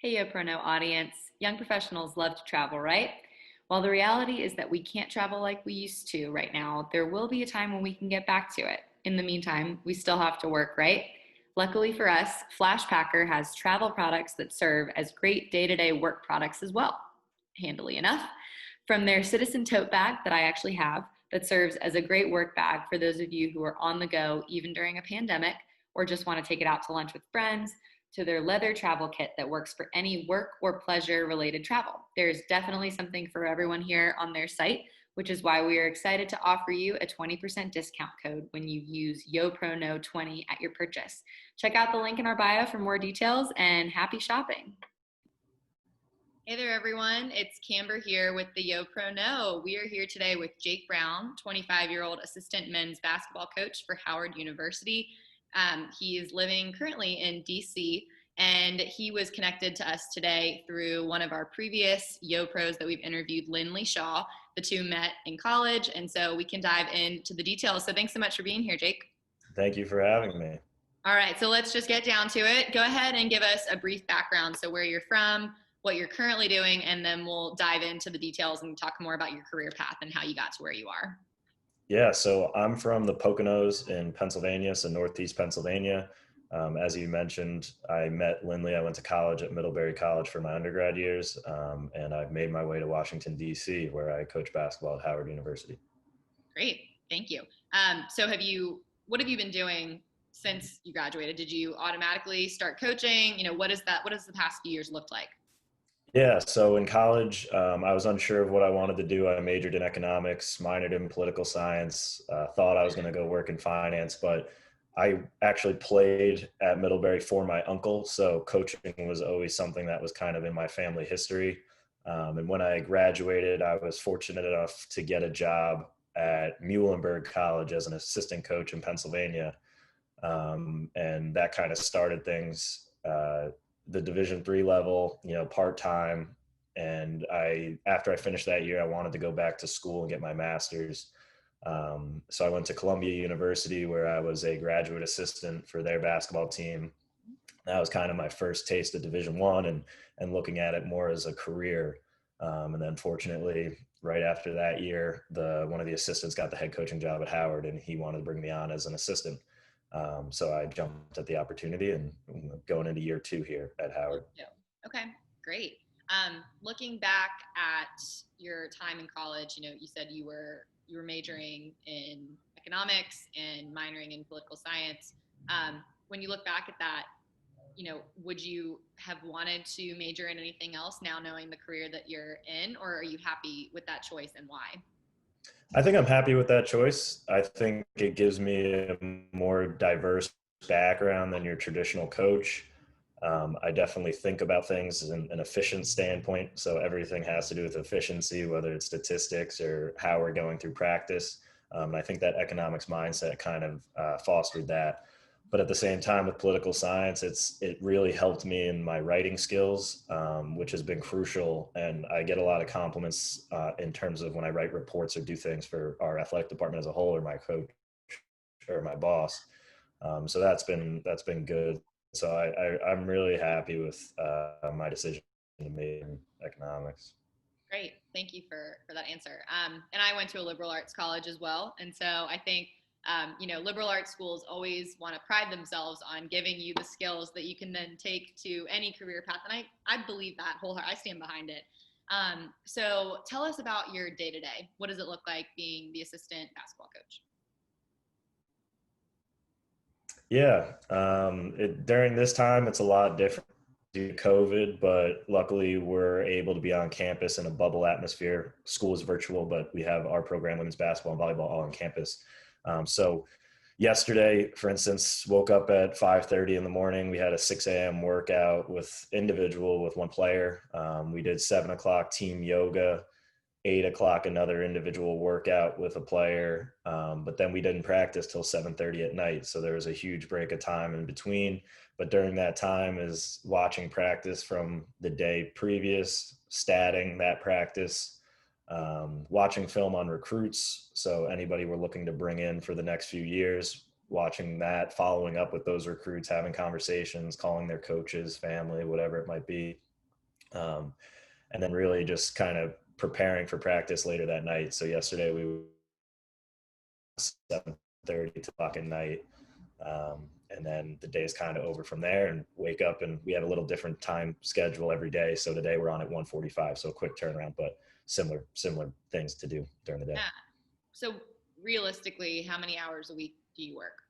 Hey, Yo Prono audience. Young professionals love to travel, right? While the reality is that we can't travel like we used to right now, there will be a time when we can get back to it. In the meantime, we still have to work, right? Luckily for us, Flashpacker has travel products that serve as great day to day work products as well, handily enough. From their Citizen tote bag that I actually have, that serves as a great work bag for those of you who are on the go even during a pandemic or just want to take it out to lunch with friends, to their leather travel kit that works for any work or pleasure related travel. There's definitely something for everyone here on their site, which is why we are excited to offer you a 20% discount code when you use YoProKnow20 at your purchase. Check out the link in our bio for more details and happy shopping. Hey there, everyone. It's Camber here with the Yo Pro Know. We are here today with Jake Brown, 25-year-old assistant men's basketball coach for Howard University. He is living currently in DC, and he was connected to us today through one of our previous Yo Pros that we've interviewed, Lindley Shaw. The two met in college, and so we can dive into the details. So thanks so much for being here, Jake. Thank you for having me. All right, so let's just get down to it. Go ahead and give us a brief background. So where you're from, what you're currently doing, and then we'll dive into the details and talk more about your career path and how you got to where you are. Yeah, so I'm from the Poconos in Pennsylvania, so Northeast Pennsylvania. As you mentioned, I met Lindley. I went to college at Middlebury College for my undergrad years, and I've made my way to Washington, D.C., where I coach basketball at Howard University. Great, thank you. So what have you been doing since you graduated? Did you automatically start coaching? What does the past few years looked like? Yeah, so in college, I was unsure of what I wanted to do. I majored in economics, minored in political science, thought I was going to go work in finance, but I actually played at Middlebury for my uncle. So coaching was always something that was kind of in my family history. And when I graduated, I was fortunate enough to get a job at Muhlenberg College as an assistant coach in Pennsylvania. And that kind of started things. The Division III level, part-time. And after I finished that year, I wanted to go back to school and get my master's. So I went to Columbia University, where I was a graduate assistant for their basketball team. That was kind of my first taste of Division I, and looking at it more as a career. And then fortunately, right after that year, one of the assistants got the head coaching job at Howard, and he wanted to bring me on as an assistant. So I jumped at the opportunity, and going into year 2 here at Howard. Okay, great. Looking back at your time in college, you said you were majoring in economics and minoring in political science. When you look back at that, would you have wanted to major in anything else now knowing the career that you're in, or are you happy with that choice and why? I think I'm happy with that choice. I think it gives me a more diverse background than your traditional coach. I definitely think about things in an efficient standpoint. So everything has to do with efficiency, whether it's statistics or how we're going through practice. And I think that economics mindset kind of fostered that. But at the same time, with political science, it really helped me in my writing skills, which has been crucial. And I get a lot of compliments in terms of when I write reports or do things for our athletic department as a whole, or my coach or my boss. So that's been good. So I'm really happy with my decision to major in economics. Great. Thank you for that answer. And I went to a liberal arts college as well. And so I think, liberal arts schools always want to pride themselves on giving you the skills that you can then take to any career path. And I believe that wholeheartedly. I stand behind it. So tell us about your day to day. What does it look like being the assistant basketball coach? Yeah, during this time, it's a lot different due to COVID, but luckily we're able to be on campus in a bubble atmosphere. School is virtual, but we have our program, women's basketball and volleyball, all on campus. So yesterday, for instance, woke up at 5:30 in the morning. We had a 6 a.m. workout with one player. We did 7 o'clock team yoga, 8 o'clock another individual workout with a player, but then we didn't practice till 7:30 at night, so there was a huge break of time in between. But during that time is watching practice from the day previous, statting that practice, watching film on recruits, so anybody we're looking to bring in for the next few years, watching that, following up with those recruits, having conversations, calling their coaches, family, whatever it might be. Um, and then really just kind of preparing for practice later that night. So yesterday we were 7:30 o'clock at night. And then the day is kind of over from there, and wake up, and we have a little different time schedule every day. So today we're on at 1:45, so a quick turnaround, but similar things to do during the day. Yeah. So realistically, how many hours a week do you work?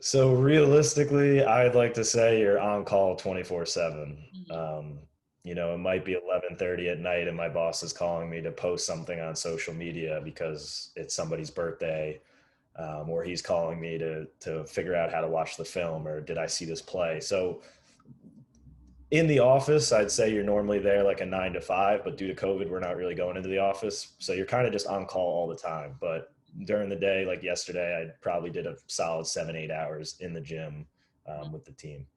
So realistically, I'd like to say you're on call 24/7. Mhm. It might be 11:30 at night and my boss is calling me to post something on social media because it's somebody's birthday, or he's calling me to figure out how to watch the film, or did I see this play. So in the office, I'd say you're normally there like a 9 to 5, but due to COVID, we're not really going into the office. So you're kind of just on call all the time. But during the day, like yesterday, I probably did a solid 7, 8 hours in the gym with the team.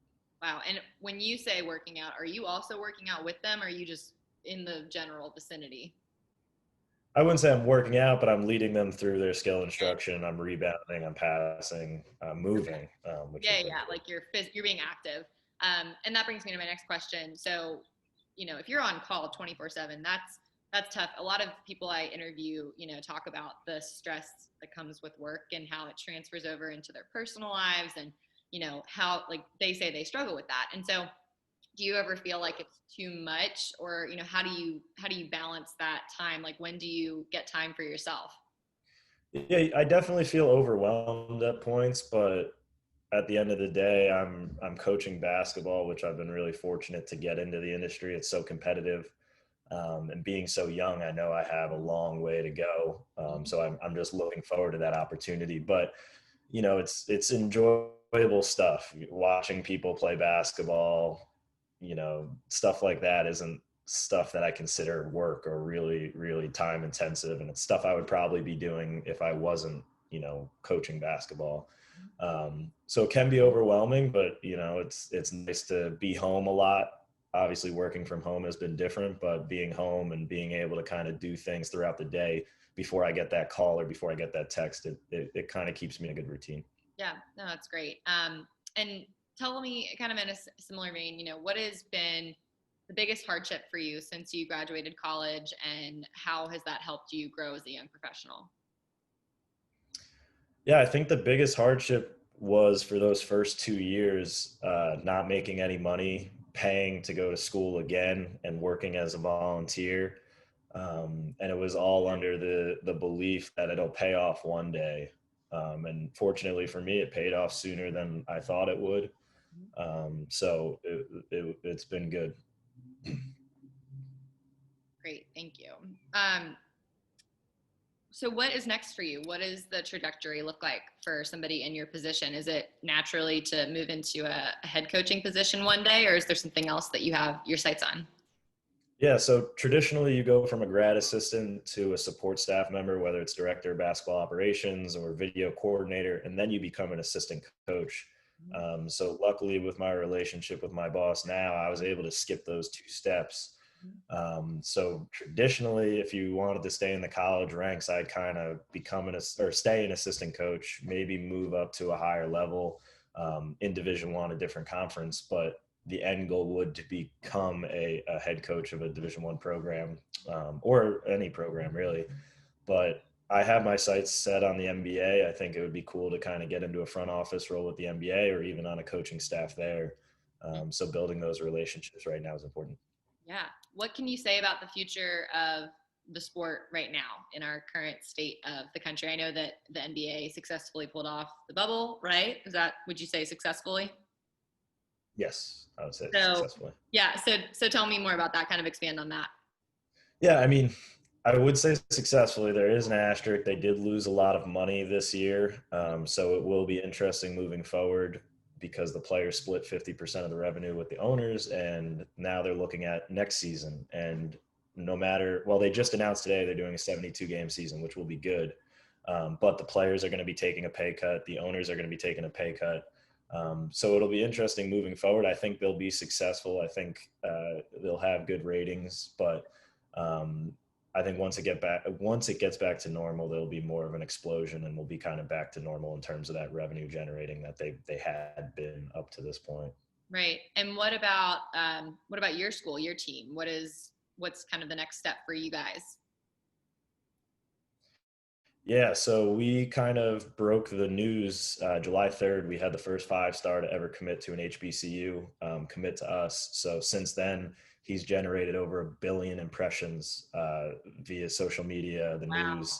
Wow. And when you say working out, are you also working out with them, or are you just in the general vicinity? I wouldn't say I'm working out, but I'm leading them through their skill instruction. I'm rebounding, I'm passing, I'm moving, which has Yeah, been yeah. good. Like you're being active. And that brings me to my next question. So, if you're on call 24/7, that's tough. A lot of people I interview, talk about the stress that comes with work and how it transfers over into their personal lives, and how, like, they say they struggle with that. And so, do you ever feel like it's too much, or how do you balance that time? Like, when do you get time for yourself? Yeah, I definitely feel overwhelmed at points, but at the end of the day, I'm coaching basketball, which I've been really fortunate to get into the industry. It's so competitive, and being so young, I know I have a long way to go. So I'm just looking forward to that opportunity. But it's enjoyable stuff. Watching people play basketball, stuff like that isn't stuff that I consider work or really, really time intensive. And it's stuff I would probably be doing if I wasn't, coaching basketball. So it can be overwhelming, but it's nice to be home a lot. Obviously working from home has been different, but being home and being able to kind of do things throughout the day before I get that call or before I get that text, it kind of keeps me in a good routine. Yeah, no, that's great. And tell me, kind of in a similar vein, what has been the biggest hardship for you since you graduated college, and how has that helped you grow as a young professional? Yeah, I think the biggest hardship was for those first 2 years, not making any money, paying to go to school again, and working as a volunteer. And it was all under the belief that it'll pay off one day. And fortunately for me, it paid off sooner than I thought it would. So it's been good. Great, thank you. So what is next for you? What does the trajectory look like for somebody in your position? Is it naturally to move into a head coaching position one day, or is there something else that you have your sights on? Yeah, so traditionally you go from a grad assistant to a support staff member, whether it's director of basketball operations or video coordinator, and then you become an assistant coach. So luckily with my relationship with my boss now, I was able to skip those 2 steps. So traditionally, if you wanted to stay in the college ranks, I'd kind of become or stay an assistant coach, maybe move up to a higher level in Division 1, a different conference. But the end goal would to become a head coach of a Division 1 program, or any program really. But I have my sights set on the NBA. I think it would be cool to kind of get into a front office role with the NBA or even on a coaching staff there. So building those relationships right now is important. Yeah. What can you say about the future of the sport right now in our current state of the country? I know that the NBA successfully pulled off the bubble, right? Would you say successfully? Yes, I would say So, successfully. yeah. So tell me more about that. Kind of expand on that. Yeah, I mean, I would say successfully. There is an asterisk. They did lose a lot of money this year. So it will be interesting moving forward because the players split 50% of the revenue with the owners. And now they're looking at next season. And no matter, well, they just announced today they're doing a 72 game season, which will be good. But the players are going to be taking a pay cut. The owners are going to be taking a pay cut. So it'll be interesting moving forward. I think they'll be successful. I think they'll have good ratings, but um, I think once it gets back to normal, there'll be more of an explosion, and we'll be kind of back to normal in terms of that revenue generating that they had been up to this point. Right. And what about your school, your team? What's kind of the next step for you guys? Yeah, so we kind of broke the news July 3rd. We had the first five-star to ever commit to an HBCU commit to us. So since then, he's generated over 1 billion impressions via social media, the Wow. news.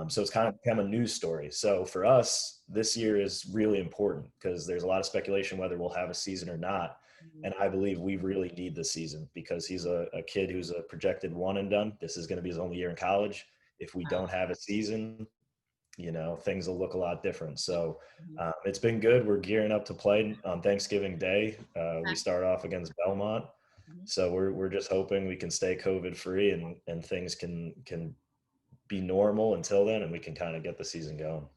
So it's kind of become a news story. So for us, this year is really important because there's a lot of speculation whether we'll have a season or not. Mhm. And I believe we really need the season because he's a kid who's a projected one and done. This is going to be his only year in college. If we Wow. don't have a season, things will look a lot different. So Mhm. it's been good. We're gearing up to play on Thanksgiving Day. We Okay. start off against Belmont. Mhm. So we're just hoping we can stay COVID free and things can be normal until then, and we can kind of get the season going.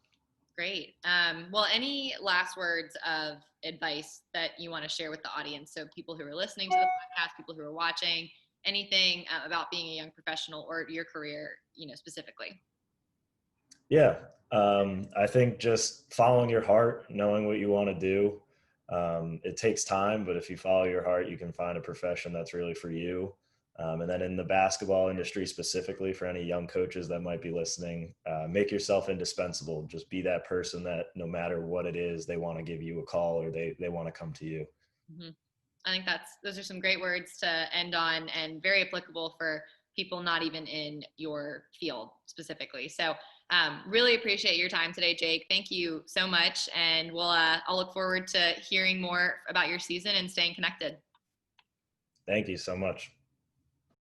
Great. Well, any last words of advice that you want to share with the audience? So people who are listening to the podcast, people who are watching, anything about being a young professional or your career, specifically. Yeah. I think just following your heart, knowing what you want to do. It takes time, but if you follow your heart, you can find a profession that's really for you. And then in the basketball industry specifically, for any young coaches that might be listening, make yourself indispensable. Just be that person that no matter what it is, they want to give you a call or they want to come to you. Mhm. I think those are some great words to end on and very applicable for people not even in your field specifically. So really appreciate your time today, Jake. Thank you so much. And I'll look forward to hearing more about your season and staying connected. Thank you so much.